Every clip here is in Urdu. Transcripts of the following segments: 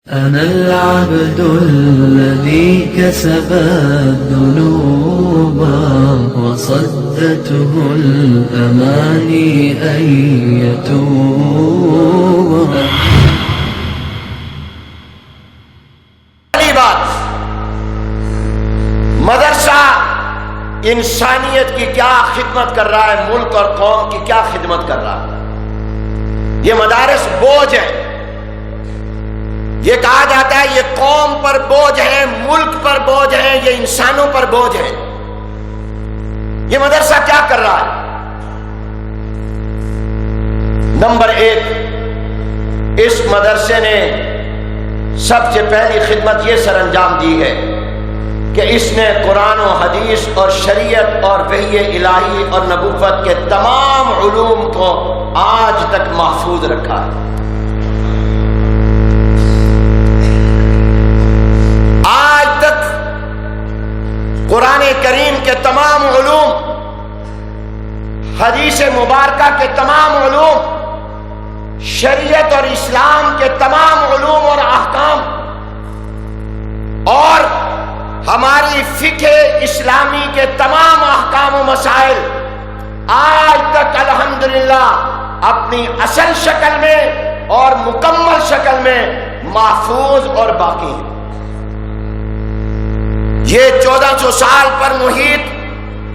أنا العبد الذي كسب الذنوب وصدته الأماني أن يتوب. پہلی بات، مدرسہ انسانیت کی کیا خدمت کر رہا ہے، ملک اور قوم کی کیا خدمت کر رہا ہے۔ یہ مدارس بوجھ ہے، یہ کہا جاتا ہے یہ قوم پر بوجھ ہے، ملک پر بوجھ ہے، یہ انسانوں پر بوجھ ہے۔ یہ مدرسہ کیا کر رہا ہے؟ نمبر ایک، اس مدرسے نے سب سے پہلی خدمت یہ سر انجام دی ہے کہ اس نے قرآن و حدیث اور شریعت اور وحی الہی اور نبوت کے تمام علوم کو آج تک محفوظ رکھا ہے۔ آج تک قرآن کریم کے تمام علوم، حدیث مبارکہ کے تمام علوم، شریعت اور اسلام کے تمام علوم اور احکام اور ہماری فقہ اسلامی کے تمام احکام و مسائل آج تک الحمدللہ اپنی اصل شکل میں اور مکمل شکل میں محفوظ اور باقی ہیں۔ یہ 1400 سال پر محیط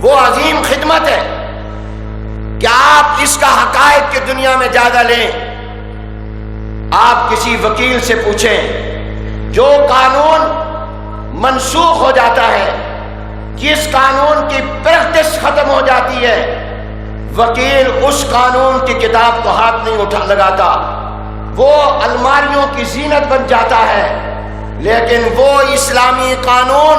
وہ عظیم خدمت ہے کہ آپ اس کا حقائق کی دنیا میں جائزہ لیں۔ آپ کسی وکیل سے پوچھیں، جو قانون منسوخ ہو جاتا ہے، جس قانون کی پریکٹس ختم ہو جاتی ہے، وکیل اس قانون کی کتاب کو ہاتھ نہیں لگاتا، وہ الماریوں کی زینت بن جاتا ہے۔ لیکن وہ اسلامی قانون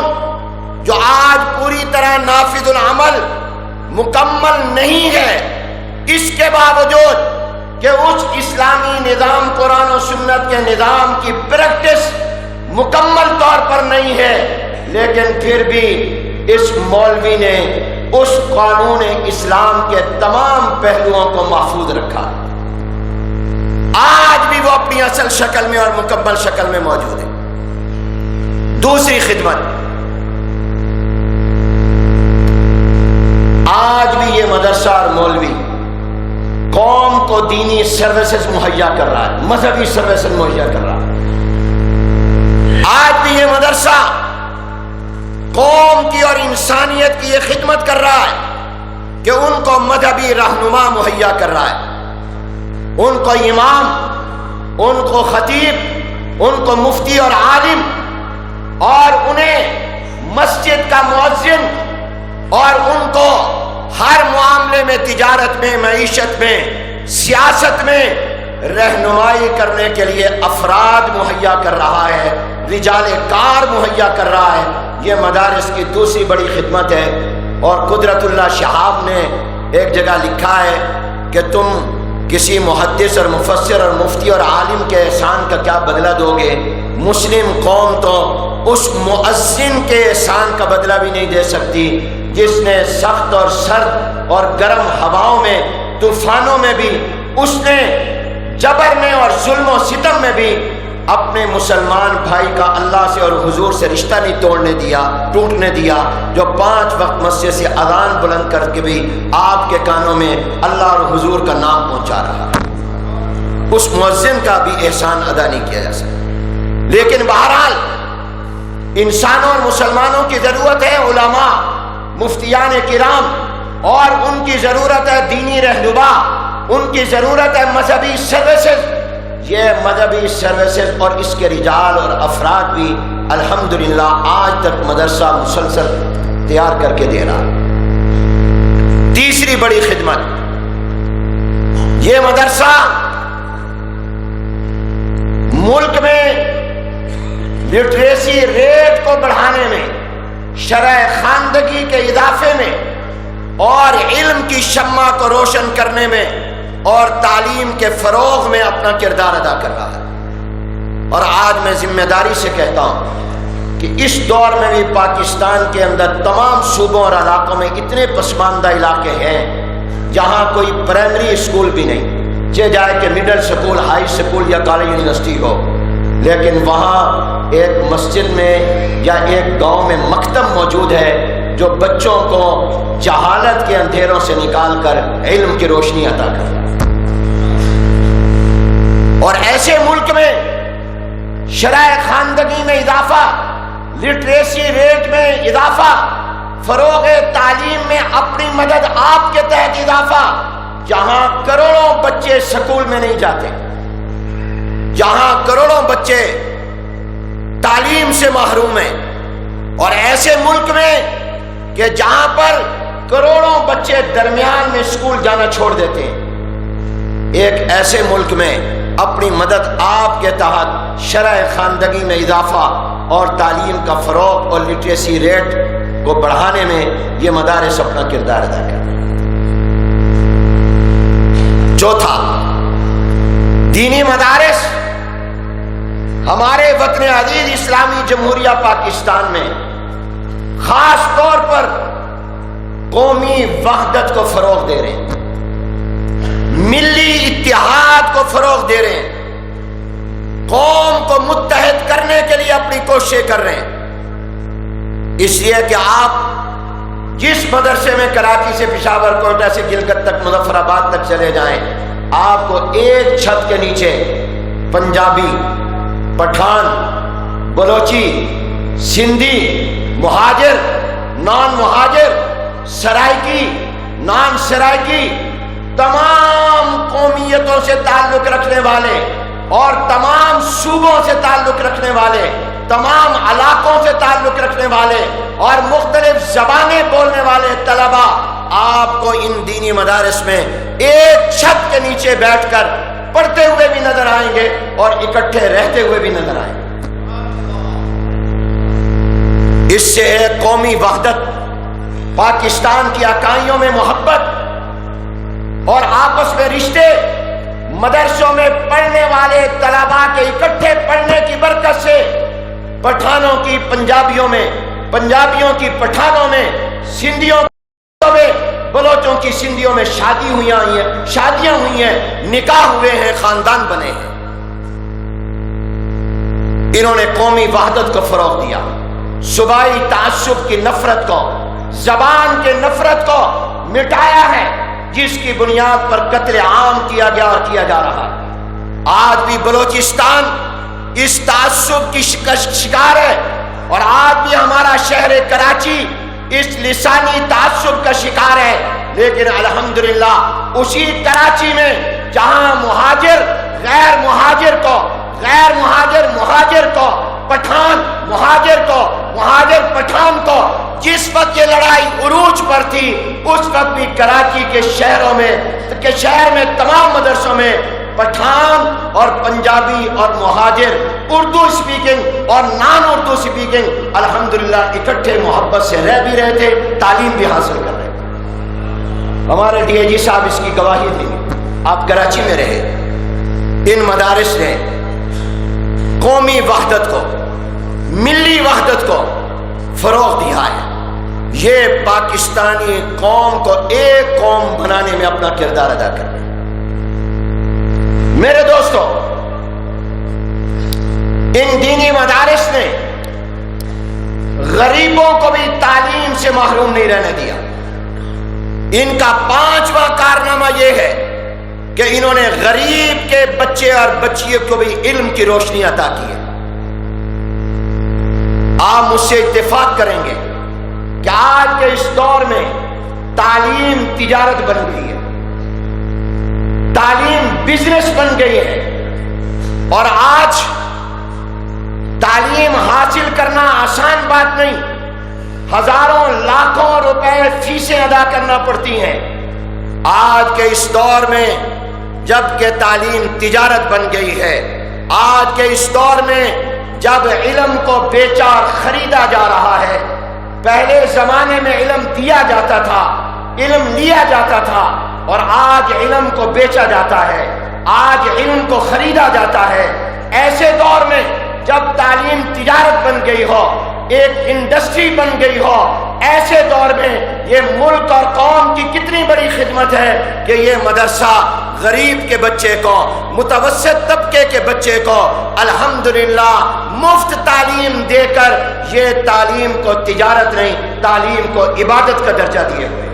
جو آج پوری طرح نافذ العمل مکمل نہیں ہے، اس کے باوجود کہ اس اسلامی نظام قرآن و سنت کے نظام کی پریکٹس مکمل طور پر نہیں ہے، لیکن پھر بھی اس مولوی نے اس قانون اسلام کے تمام پہلوؤں کو محفوظ رکھا۔ آج بھی وہ اپنی اصل شکل میں اور مکمل شکل میں موجود ہے۔ دوسری خدمت، آج بھی یہ مدرسہ اور مولوی قوم کو دینی سروسز مہیا کر رہا ہے، مذہبی سروسز مہیا کر رہا ہے۔ آج بھی یہ مدرسہ قوم کی اور انسانیت کی یہ خدمت کر رہا ہے کہ ان کو مذہبی رہنما مہیا کر رہا ہے، ان کو امام، ان کو خطیب، ان کو مفتی اور عالم، اور انہیں مسجد کا مؤذن، اور ان کو ہر معاملے میں، تجارت میں، معیشت میں، سیاست میں رہنمائی کرنے کے لیے افراد مہیا کر رہا ہے، رجال کار مہیا کر رہا ہے۔ یہ مدارس کی دوسری بڑی خدمت ہے۔ اور قدرت اللہ شہاب نے ایک جگہ لکھا ہے کہ تم کسی محدث اور مفسر اور مفتی اور عالم کے احسان کا کیا بدلہ دو گے؟ مسلم قوم تو اس مؤذن کے احسان کا بدلہ بھی نہیں دے سکتی جس نے سخت اور سرد اور گرم ہواؤں میں، طوفانوں میں بھی، اس نے جبر میں اور ظلم و ستم میں بھی اپنے مسلمان بھائی کا اللہ سے اور حضور سے رشتہ نہیں ٹوٹنے دیا، جو 5 وقت مسجد سے اذان بلند کر کے بھی آپ کے کانوں میں اللہ اور حضور کا نام پہنچا رہا۔ اس مؤذن کا بھی احسان ادا نہیں کیا جا سکتا۔ لیکن بہرحال انسانوں اور مسلمانوں کی ضرورت ہے علماء، مفتیان کرام، اور ان کی ضرورت ہے دینی رہنما، ان کی ضرورت ہے مذہبی سروسز۔ یہ مذہبی سروسز اور اس کے رجال اور افراد بھی الحمدللہ آج تک مدرسہ مسلسل تیار کر کے دے رہا۔ تیسری بڑی خدمت، یہ مدرسہ ملک میں لٹریسی ریٹ کو بڑھانے میں، شرح خواندگی کے اضافے میں، اور علم کی شمع کو روشن کرنے میں اور تعلیم کے فروغ میں اپنا کردار ادا کر رہا ہے۔ اور آج میں ذمہ داری سے کہتا ہوں کہ اس دور میں بھی پاکستان کے اندر تمام صوبوں اور علاقوں میں اتنے پسماندہ علاقے ہیں جہاں کوئی پرائمری اسکول بھی نہیں، چاہے جائے کہ مڈل سکول، ہائی سکول یا کالج یونیورسٹی ہو، لیکن وہاں ایک مسجد میں یا ایک گاؤں میں مکتب موجود ہے جو بچوں کو جہالت کے اندھیروں سے نکال کر علم کی روشنی عطا کرتا ہے۔ اور ایسے ملک میں شرح خواندگی میں اضافہ، لٹریسی ریٹ میں اضافہ، فروغ تعلیم میں اپنی مدد آپ کے تحت اضافہ، جہاں کروڑوں بچے سکول میں نہیں جاتے، جہاں کروڑوں بچے تعلیم سے محروم ہیں، اور ایسے ملک میں کہ جہاں پر کروڑوں بچے درمیان میں اسکول جانا چھوڑ دیتے ہیں، ایک ایسے ملک میں اپنی مدد آپ کے تحت شرح خواندگی میں اضافہ اور تعلیم کا فروغ اور لٹریسی ریٹ کو بڑھانے میں یہ مدارس اپنا کردار ادا کرتے ہیں۔ چوتھا، دینی مدارس ہمارے وطن عزیز اسلامی جمہوریہ پاکستان میں خاص طور پر قومی وحدت کو فروغ دے رہے ہیں، ملی اتحاد کو فروغ دے رہے ہیں، قوم کو متحد کرنے کے لیے اپنی کوششیں کر رہے ہیں۔ اس لیے کہ آپ جس مدرسے میں کراچی سے پشاور، کوئٹہ سے گلگت تک، مظفر آباد تک چلے جائیں، آپ کو ایک چھت کے نیچے پنجابی، پٹھان، بلوچی، سندھی، مہاجر، نان مہاجر، سرائکی، نان سرائکی، تمام قومیتوں سے تعلق رکھنے والے اور تمام صوبوں سے تعلق رکھنے والے، تمام علاقوں سے تعلق رکھنے والے اور مختلف زبانیں بولنے والے طلباء آپ کو ان دینی مدارس میں ایک چھت کے نیچے بیٹھ کر پڑھتے ہوئے بھی نظر آئیں گے اور اکٹھے رہتے ہوئے بھی نظر آئیں گے۔ اس سے ایک قومی وحدت، پاکستان کی اکائیوں میں محبت اور آپس میں رشتے، مدرسوں میں پڑھنے والے طلباء کے اکٹھے پڑھنے کی برکت سے پٹھانوں کی پنجابیوں میں، پنجابیوں کی پٹھانوں میں، سندھیوں میں، بلوچوں کی سندھیوں میں شادیاں ہوئی ہیں، نکاح ہوئے ہیں، خاندان بنے ہیں۔ انہوں نے قومی وحدت کو فروغ دیا، صوبائی تعصب کی نفرت کو، زبان کے نفرت کو مٹایا ہے، جس کی بنیاد پر قتل عام کیا گیا اور کیا جا رہا ہے۔ آج بھی بلوچستان اس تعصب کی شکار ہے، اور آج بھی ہمارا شہر کراچی اس لسانی تعصب کا شکار ہے۔ لیکن الحمدللہ اسی کراچی میں جہاں مہاجر غیر مہاجر کو، غیر مہاجر مہاجر کو، پٹھان مہاجر کو، مہاجر پٹھان کو، جس وقت یہ لڑائی عروج پر تھی، اس وقت بھی کراچی کے شہروں میں، کہ شہر میں تمام مدرسوں میں پٹھان اور پنجابی اور مہاجر، اردو سپیکنگ اور نان اردو سپیکنگ، الحمدللہ اکٹھے محبت سے رہ بھی رہے تھے، تعلیم بھی حاصل کر رہے تھے۔ ہمارے ڈی اے جی صاحب اس کی گواہی دیں، آپ کراچی میں رہے، ان مدارس نے قومی وحدت کو، ملی وحدت کو فروغ دیا ہے۔ یہ پاکستانی قوم کو ایک قوم بنانے میں اپنا کردار ادا کر رہے ہیں۔ میرے دوستو، ان دینی مدارس نے غریبوں کو بھی تعلیم سے محروم نہیں رہنے دیا۔ ان کا 5واں کارنامہ یہ ہے کہ انہوں نے غریب کے بچے اور بچیوں کو بھی علم کی روشنی عطا کی ہے۔ آپ مجھ سے اتفاق کریں گے کہ آج کے اس دور میں تعلیم تجارت بن گئی ہے، تعلیم بزنس بن گئی ہے، اور آج تعلیم حاصل کرنا آسان بات نہیں، ہزاروں لاکھوں روپے فیسیں ادا کرنا پڑتی ہیں۔ آج کے اس دور میں جب کہ تعلیم تجارت بن گئی ہے، آج کے اس دور میں جب علم کو بیچا اور خریدا جا رہا ہے، پہلے زمانے میں علم دیا جاتا تھا، علم لیا جاتا تھا، اور آج علم کو بیچا جاتا ہے، آج علم کو خریدا جاتا ہے۔ ایسے دور میں جب تعلیم تجارت بن گئی ہو، ایک انڈسٹری بن گئی ہو، ایسے دور میں یہ ملک اور قوم کی کتنی بڑی خدمت ہے کہ یہ مدرسہ غریب کے بچے کو، متوسط طبقے کے بچے کو الحمدللہ مفت تعلیم دے کر یہ تعلیم کو تجارت نہیں، تعلیم کو عبادت کا درجہ دیے ہوئے،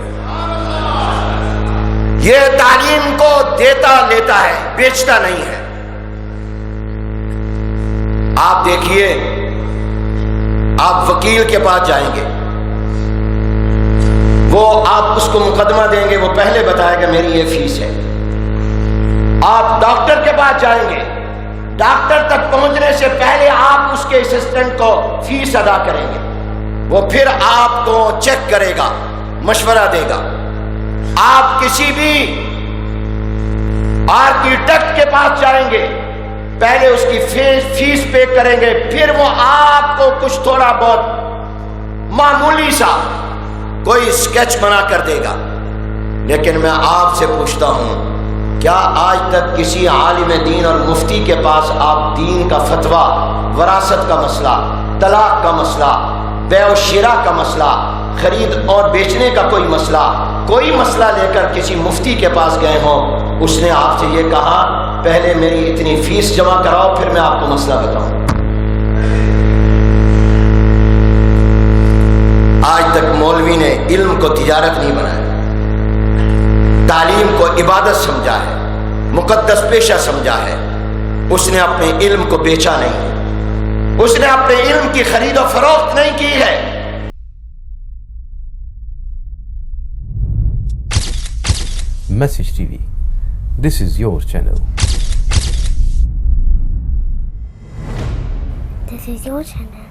یہ تعلیم کو دیتا لیتا ہے، بیچتا نہیں ہے۔ آپ دیکھیے، آپ وکیل کے پاس جائیں گے، وہ آپ اس کو مقدمہ دیں گے، وہ پہلے بتائے گا میری یہ فیس ہے۔ آپ ڈاکٹر کے پاس جائیں گے، ڈاکٹر تک پہنچنے سے پہلے آپ اس کے اسسٹنٹ کو فیس ادا کریں گے، وہ پھر آپ کو چیک کرے گا، مشورہ دے گا۔ آپ کسی بھی آرکیٹیکٹ کے پاس جائیں گے، پہلے اس کی فیس پے کریں گے، پھر وہ آپ کو کچھ تھوڑا بہت معمولی سا کوئی اسکیچ بنا کر دے گا۔ لیکن میں آپ سے پوچھتا ہوں، کیا آج تک کسی عالم دین اور مفتی کے پاس آپ دین کا فتویٰ، وراثت کا مسئلہ، طلاق کا مسئلہ، بیع و شراء کا مسئلہ، خرید اور بیچنے کا کوئی مسئلہ لے کر کسی مفتی کے پاس گئے ہوں، اس نے آپ سے یہ کہا پہلے میری اتنی فیس جمع کراؤ پھر میں آپ کو مسئلہ بتاؤں؟ آج تک مولوی نے علم کو تجارت نہیں بنایا، تعلیم کو عبادت سمجھا ہے، مقدس پیشہ سمجھا ہے۔ اس نے اپنے علم کو بیچا نہیں، اس نے اپنے علم کی خرید و فروخت نہیں کی ہے۔ Message TV. This is your channel. This is your channel.